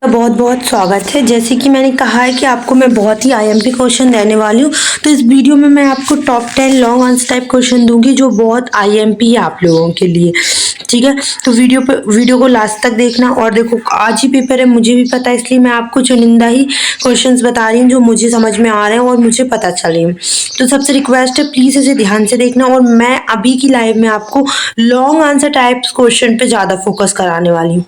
बहुत बहुत स्वागत है। जैसे कि मैंने कहा है कि आपको मैं बहुत ही आईएमपी क्वेश्चन देने वाली हूँ, तो इस वीडियो में मैं आपको top 10 long answer type question दूंगी जो बहुत आईएमपी है आप लोगों के लिए। ठीक है, तो वीडियो को लास्ट तक देखना। और देखो, आज ही पेपर है, मुझे भी पता है, इसलिए मैं आपको चुनिंदा ही क्वेश्चंस बता रही हूँ जो मुझे समझ में आ रहे हैं और मुझे पता चले। तो सबसे रिक्वेस्ट है, प्लीज इसे ध्यान से देखना। और मैं अभी की लाइव में आपको लॉन्ग आंसर टाइप्स क्वेश्चन पे ज्यादा फोकस कराने वाली हूँ।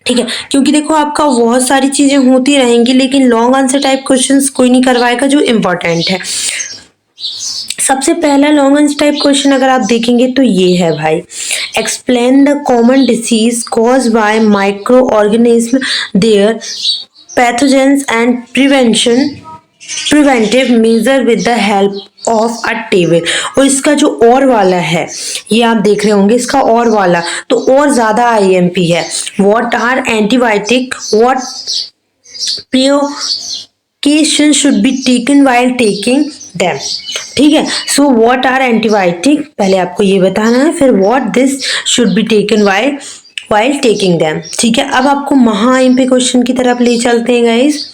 ठीक है, क्योंकि देखो आपका बहुत सारी चीजें होती रहेंगी, लेकिन लॉन्ग आंसर टाइप क्वेश्चंस कोई नहीं करवाएगा जो इम्पोर्टेंट है। सबसे पहला लॉन्ग आंसर टाइप क्वेश्चन अगर आप देखेंगे तो ये है भाई, explain the common disease cause by microorganism, their pathogens and preventive measure with the help of a table. और इसका जो और वाला है, ये आप देख रहे होंगे, इसका और वाला तो और ज्यादा आईएमपी है। What are antibiotic, what precaution should be taken while taking them. ठीक है, सो व्हाट आर एंटीबायोटिक, पहले आपको ये बताना है, फिर what this should be taken while taking them. ठीक है, अब आपको महा आईएमपी क्वेश्चन की तरफ ले चलते हैं guys.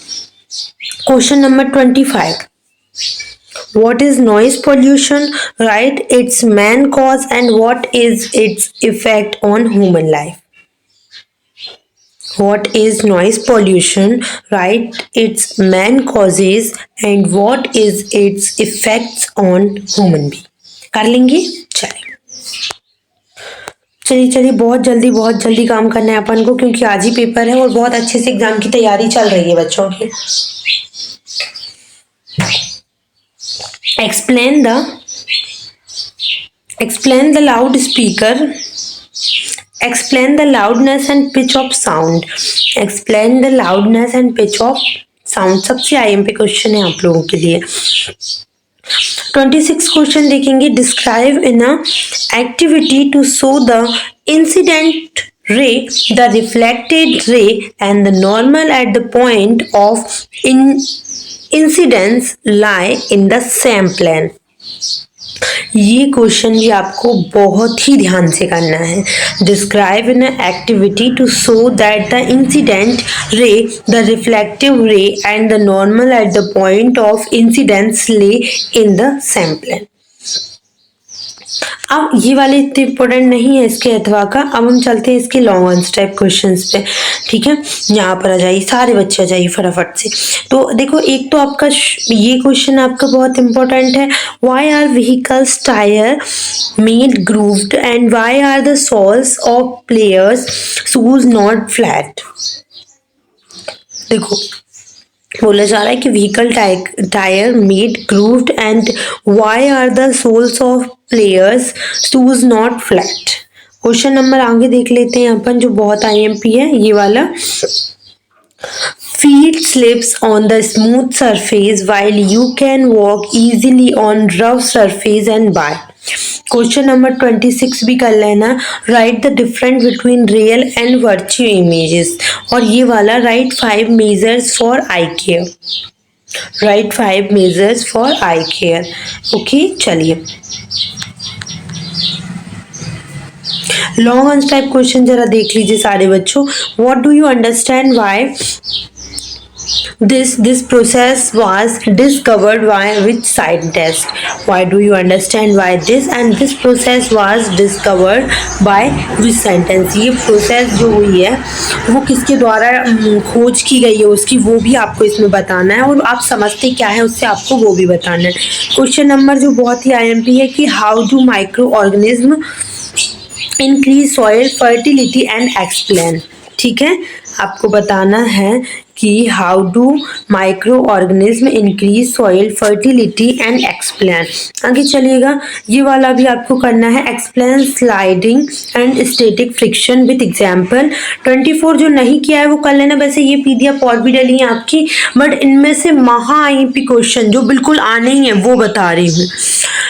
Question number 25, what is noise pollution? Right, its main cause and what is its effect on human life? What is noise pollution? Right, its main causes and what is its effects on human being? कर लेंगे, चलिए बहुत जल्दी काम करना है अपन को, क्योंकि आज ही पेपर है और बहुत अच्छे से एग्जाम की तैयारी चल रही है बच्चों की। Explain the loudspeaker. Explain the loudness and pitch of sound. Explain the loudness and pitch of sound सबसे आईएमपी क्वेश्चन है आप लोगों के लिए। 26 क्वेश्चन देखेंगे। Describe in a activity to show the incident ray, the reflected ray and the normal at the point of incidence lie in the same plane. ये question भी आपको बहुत ही ध्यान से करना है। Describe in activity to show that the incident ray, the reflective ray and the normal at the point of incidence lay in the same plane. अब ये वाले इतने इंपॉर्टेंट नहीं है इसके अथवा का। अब हम चलते हैं इसके लॉन्ग आंसर टाइप क्वेश्चंस पे। ठीक है, यहाँ पर आ जाइए, सारे बच्चे आ जाइए फटाफट से। तो देखो, एक तो आपका ये क्वेश्चन आपका बहुत इंपॉर्टेंट है, why are vehicles tyre made grooved and why are the soles of players shoes not flat. देखो, बोला जा रहा है कि vehicle tyre made grooved and why are the soles of players shoes not flat. Question number आगे देख लेते हैं अपन, जो बहुत आईएमपी है ये वाला। Feet slips on the smooth surface while you can walk easily on rough surface and by। Question number 26 भी कर लेना। Right the difference between real and virtual images. और ये वाला right 5 measures for I care. Right 5 measures for I care. Okay, चलिए long answer type question जरा देख लीजिए सारे बच्चों। What do you understand why this process was discovered by which scientist? Why do you understand why this and this process was discovered by which scientist? ये process जो हुई है वो किसके द्वारा खोज की गई है उसकी, वो भी आपको इसमें बताना है, और आप समझते क्या है उससे आपको वो भी बताना है। क्वेश्चन नंबर जो बहुत ही आईएमपी है कि how do micro organism increase soil fertility and explain. ठीक है, आपको बताना है कि how do micro organism increase soil fertility and explain. आगे चलिएगा, ये वाला भी आपको करना है, explain sliding and static friction with example. 24 जो नहीं किया है वो कर लेना। वैसे ये पीडीएफ और भी डली है आपकी, बट इनमें से महा आईएमपी क्वेश्चन जो बिल्कुल आने ही है वो बता रही हूँ।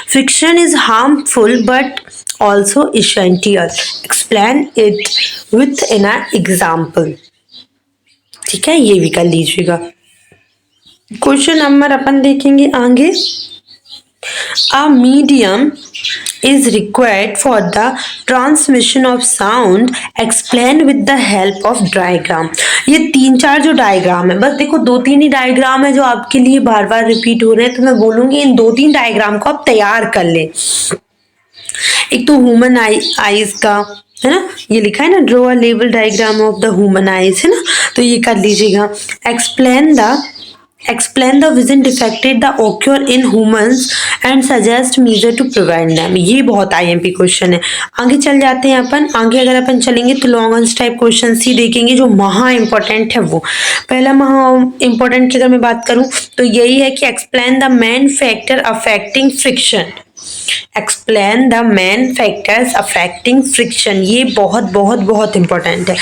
Friction is harmful but also essential. Explain it with an example. ठीक है, ये भी कर लीजिएगा। क्वेश्चन नंबर अपन देखेंगे आगे। A medium is required for the transmission of sound explained with the help of diagram। ये 3-4 जो डायग्राम है, बस देखो 2-3 ही डायग्राम है जो आपके लिए बार बार रिपीट हो रहे हैं, तो मैं बोलूंगी इन 2-3 डायग्राम को आप तैयार कर लें। एक तो ह्यूमन आईज का है ना, ये लिखा है ना, draw a level diagram of the human eyes, है ना, तो ये कर लीजिएगा। Explain the vision defected the occur in humans and suggest measure to prevent them. ये बहुत आईएमपी क्वेश्चन है। आगे चल जाते हैं अपन। आगे अगर अपन चलेंगे तो लॉन्ग आंसर टाइप क्वेश्चन ही देखेंगे जो महा इंपॉर्टेंट है। वो पहला महा इंपॉर्टेंट की अगर मैं बात करूं तो यही है कि explain the main factor affecting friction. Explain the main factors affecting friction, ये बहुत बहुत बहुत इंपॉर्टेंट है।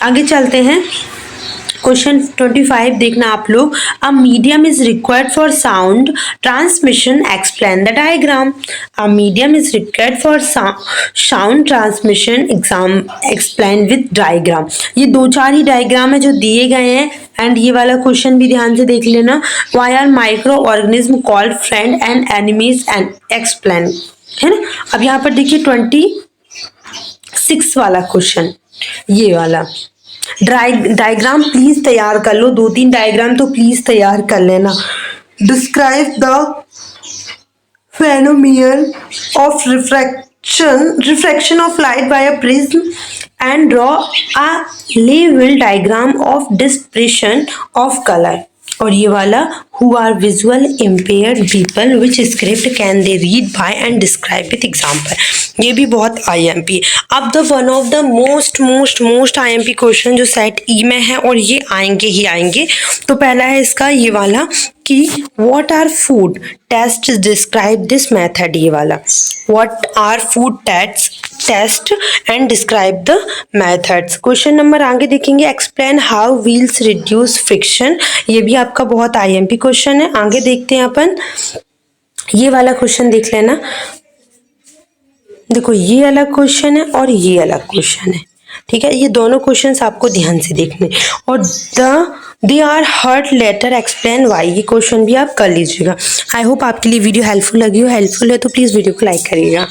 आगे चलते हैं। क्वेश्चन 25 देखना आप लोग। A medium is required for sound transmission, explain the diagram. A medium is required for sound transmission, explain with diagram. ये 2-4 ही डायग्राम है जो दिए गए हैं। एंड ये वाला क्वेश्चन भी ध्यान से देख लेना। Why are microorganism called friend and enemies and explain, है ना। अब यहाँ पर देखिए 26 वाला क्वेश्चन, ये वाला डायग्राम प्लीज तैयार कर लो। 2-3 डायग्राम तो प्लीज तैयार कर लेना। Describe the phenomenon of refraction of light by a prism and draw a level diagram of dispersion of colour. और ये वाला who are visual impaired people which script can they read by and describe with example. ये भी बहुत IMP. अब the one of the most IMP question जो set E में है और ये आएंगे ही आएंगे। तो पहला है इसका ये वाला कि what are food test describe this method. ये वाला what are food test and describe the methods. Question number आगे देखेंगे। Explain how wheels reduce friction. ये भी आपका बहुत आईएमपी क्वेश्चन है। आगे देखते हैं अपन। ये वाला क्वेश्चन देख लेना। देखो ये अलग क्वेश्चन है और ये अलग क्वेश्चन है, ठीक है। ये दोनों क्वेश्चंस आपको ध्यान से देखने। और they are hurt later explain why, ये क्वेश्चन भी आप कर लीजिएगा। आई होप आपके लिए वीडियो हेल्पफुल लगी हो। हेल्पफुल है तो प्लीज़ वीडियो को लाइक करिएगा।